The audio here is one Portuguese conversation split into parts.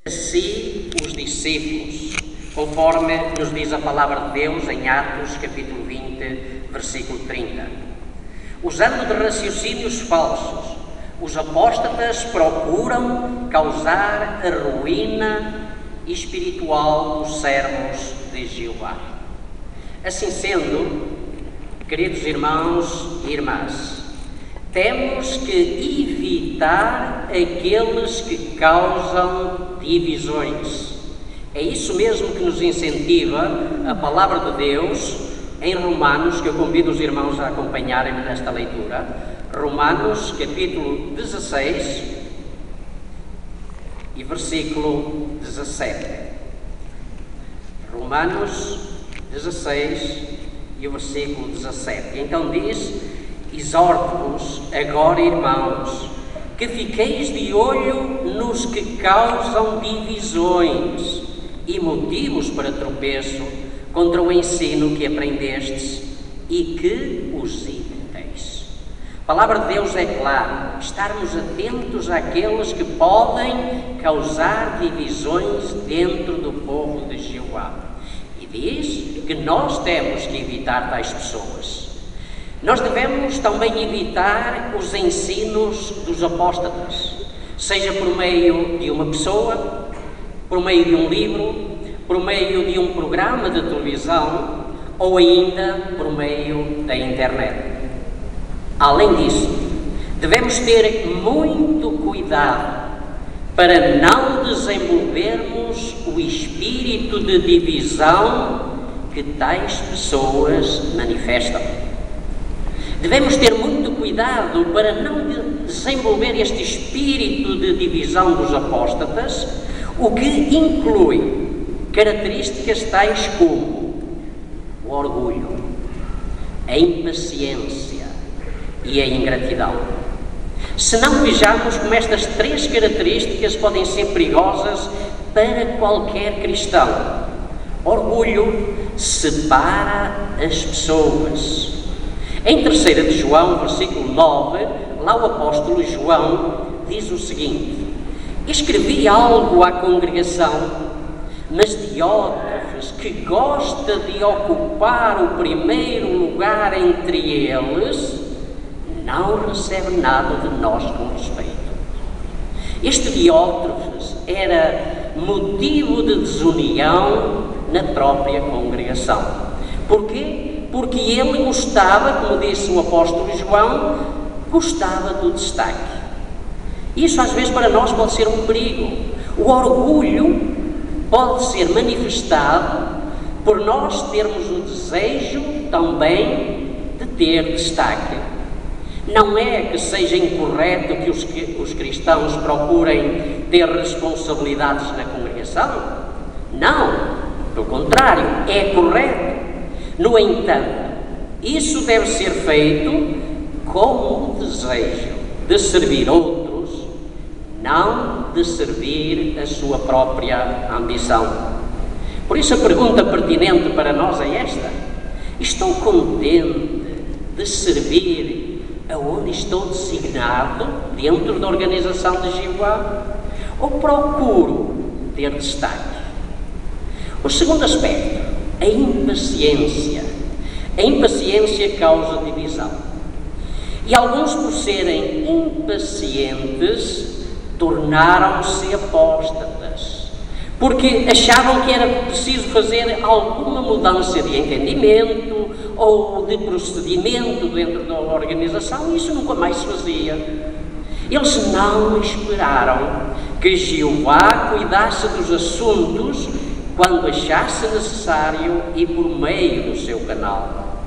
si os discípulos, conforme nos diz a palavra de Deus em Atos, capítulo 20, versículo 30. Usando de raciocínios falsos, os apóstatas procuram causar a ruína espiritual dos servos de Jeová. Assim sendo, queridos irmãos e irmãs, temos que evitar aqueles que causam divisões. É isso mesmo que nos incentiva a palavra de Deus em Romanos, que eu convido os irmãos a acompanharem-me nesta leitura. Romanos, capítulo 16 e versículo 17. Romanos 16 e o versículo 17. Então diz: exorto-vos agora, irmãos, que fiqueis de olho nos que causam divisões e motivos para tropeço contra o ensino que aprendestes e que os imiteis. A palavra de Deus é clara: estarmos atentos àqueles que podem causar divisões dentro do povo de Jeová. E diz que nós temos que evitar tais pessoas. Nós devemos também evitar os ensinos dos apóstatas, seja por meio de uma pessoa, por meio de um livro, por meio de um programa de televisão ou ainda por meio da internet. Além disso, devemos ter muito cuidado para não desenvolvermos o espírito de divisão que tais pessoas manifestam. Devemos ter muito cuidado para não desenvolver este espírito de divisão dos apóstatas, o que inclui características tais como o orgulho, a impaciência e a ingratidão. Se não vejamos como estas três características podem ser perigosas para qualquer cristão. Orgulho separa as pessoas. Em 3 de João, versículo 9, lá o apóstolo João diz o seguinte: escrevi algo à congregação, mas Diótrefes, que gosta de ocupar o primeiro lugar entre eles, não recebe nada de nós com respeito. Este Diótrefes era motivo de desunião na própria congregação. Porquê? Porque ele gostava, como disse o apóstolo João, gostava do destaque. Isso às vezes para nós pode ser um perigo. O orgulho pode ser manifestado por nós termos o desejo também de ter destaque. Não é que seja incorreto que os cristãos procurem ter responsabilidades na congregação. Não, pelo contrário, é correto. No entanto, isso deve ser feito com o desejo de servir outros, não de servir a sua própria ambição. Por isso a pergunta pertinente para nós é esta: estou contente de servir aonde estou designado dentro da organização de Jeová, ou procuro ter destaque? O segundo aspecto, a impaciência. A impaciência causa divisão. E alguns, por serem impacientes, tornaram-se apóstatas, porque achavam que era preciso fazer alguma mudança de entendimento ou de procedimento dentro da organização, e isso nunca mais se fazia. Eles não esperaram que Jeová cuidasse dos assuntos quando achasse necessário e por meio do seu canal.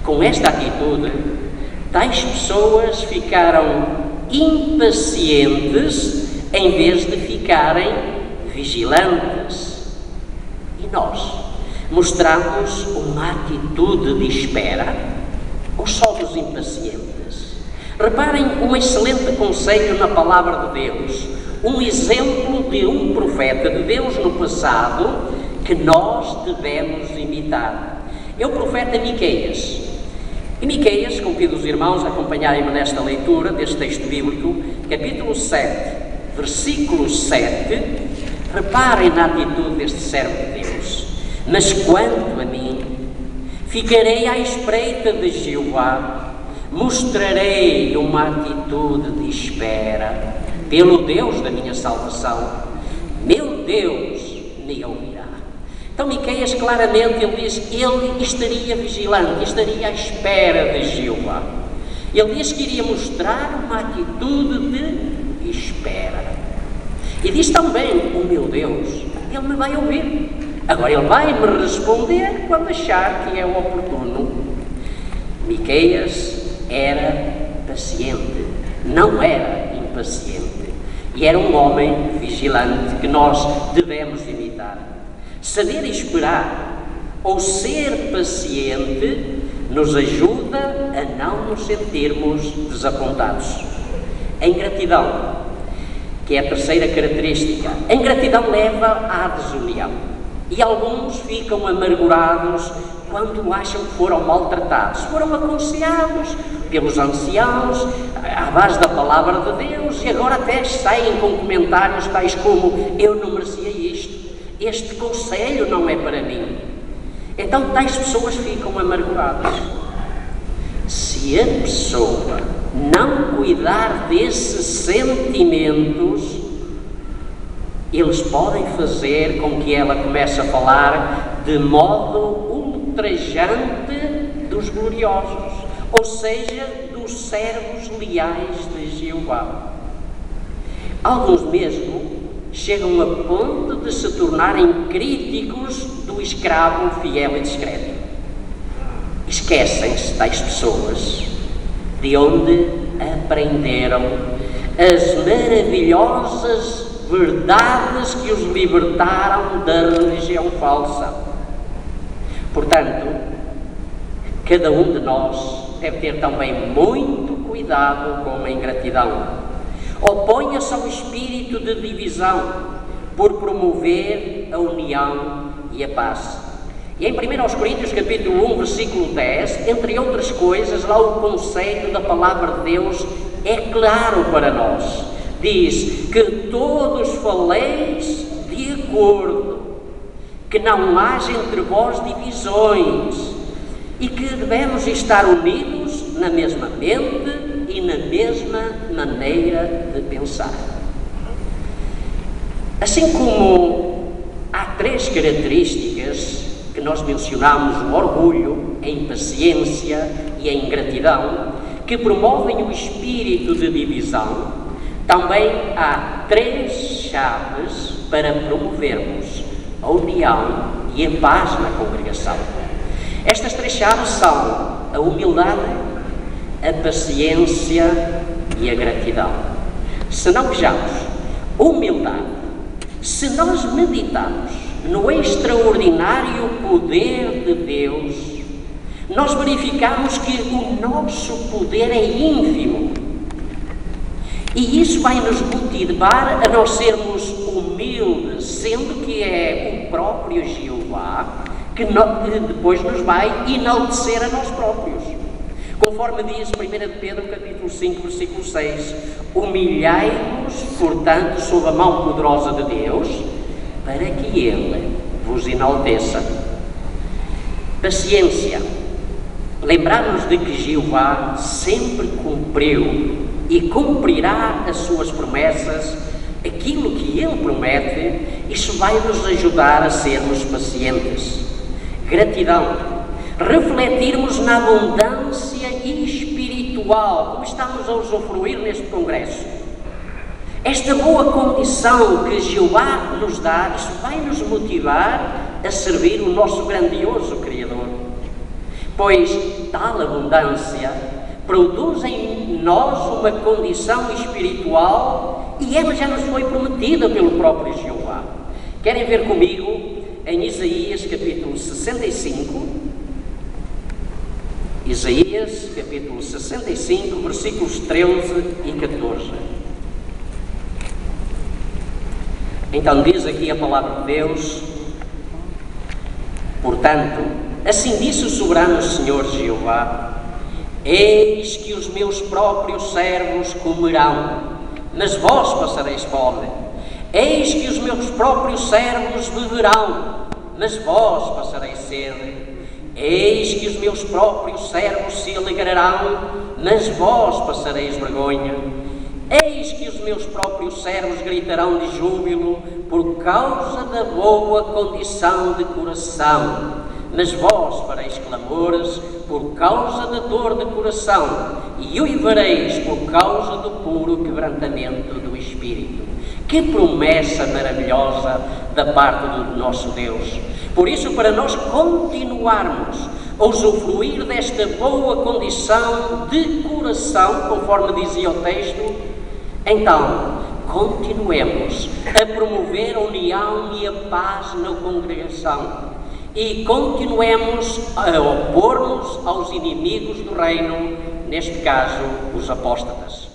Com esta atitude, tais pessoas ficaram impacientes em vez de ficarem vigilantes. E nós mostramos uma atitude de espera ou somos impacientes? Reparem um excelente conselho na palavra de Deus, um exemplo de um profeta de Deus no passado que nós devemos imitar. É o profeta Miqueias. E Miqueias, convido os irmãos a acompanharem-me nesta leitura deste texto bíblico, capítulo 7, versículo 7, Reparem na atitude deste servo de Deus. Mas quanto a mim, ficarei à espreita de Jeová, mostrarei uma atitude de espera pelo Deus da minha salvação. Meu Deus me ouvirá. Então Miqueias claramente ele diz que ele estaria vigilante, estaria à espera de Jeová. Ele diz que iria mostrar uma atitude de espera. E diz também, o meu Deus, ele me vai ouvir. Agora ele vai me responder quando achar que é oportuno. Miqueias era paciente, não era impaciente. E era um homem vigilante que nós devemos imitar. Saber esperar ou ser paciente nos ajuda a não nos sentirmos desapontados. A ingratidão, que é a terceira característica, a ingratidão leva à desunião. E alguns ficam amargurados quando acham que foram maltratados, foram aconselhados pelos anciãos, à base da palavra de Deus, e agora até saem com comentários tais como: eu não merecia isto, este conselho não é para mim. Então tais pessoas ficam amarguradas. Se a pessoa não cuidar desses sentimentos, eles podem fazer com que ela comece a falar de modo ultrajante dos gloriosos, ou seja, dos servos leais de Jeová. Alguns mesmo chegam a ponto de se tornarem críticos do escravo fiel e discreto. Esquecem-se tais pessoas de onde aprenderam as maravilhosas verdades que os libertaram da religião falsa. Portanto, cada um de nós deve ter também muito cuidado com a ingratidão. Oponha-se ao espírito de divisão por promover a união e a paz. E em 1 Coríntios capítulo 1, versículo 10, entre outras coisas, lá o conceito da palavra de Deus é claro para nós. Diz que todos faleis de acordo, que não haja entre vós divisões e que devemos estar unidos na mesma mente e na mesma maneira de pensar. Assim como há três características que nós mencionamos: o orgulho, a impaciência e a ingratidão, que promovem o espírito de divisão, também há três chaves para promovermos a união e a paz na congregação. Estas três chaves são a humildade, a paciência e a gratidão. Se não vejamos humildade, se nós meditamos no extraordinário poder de Deus, nós verificamos que o nosso poder é ínfimo. E isso vai nos motivar a nós sermos humildes, sendo que é o próprio Jeová que depois nos vai enaltecer a nós próprios. Conforme diz 1 Pedro capítulo 5, versículo 6, humilhai-vos, portanto, sob a mão poderosa de Deus, para que Ele vos enalteça. Paciência. Lembrar-nos de que Jeová sempre cumpriu e cumprirá as suas promessas, aquilo que Ele promete. Isso vai nos ajudar a sermos pacientes. Gratidão, refletirmos na abundância espiritual, como estamos a usufruir neste congresso. Esta boa condição que Jeová nos dá, isso vai nos motivar a servir o nosso grandioso Criador, pois tal abundância produz em nós uma condição espiritual e ela já nos foi prometida pelo próprio Jeová. Querem ver comigo em Isaías capítulo 65? Isaías capítulo 65, versículos 13 e 14. Então diz aqui a palavra de Deus: portanto, assim disse o soberano Senhor Jeová: eis que os meus próprios servos comerão, mas vós passareis fome. Eis que os meus próprios servos beberão, mas vós passareis sede. Eis que os meus próprios servos se alegrarão, mas vós passareis vergonha. Eis que os meus próprios servos gritarão de júbilo por causa da boa condição de coração, mas vós fareis clamores por causa da dor de coração e uivareis por causa do puro quebrantamento do Espírito. Que promessa maravilhosa da parte do nosso Deus! Por isso, para nós continuarmos a usufruir desta boa condição de coração, conforme dizia o texto, então continuemos a promover a união e a paz na congregação e continuemos a opor-nos aos inimigos do reino, neste caso, os apóstatas.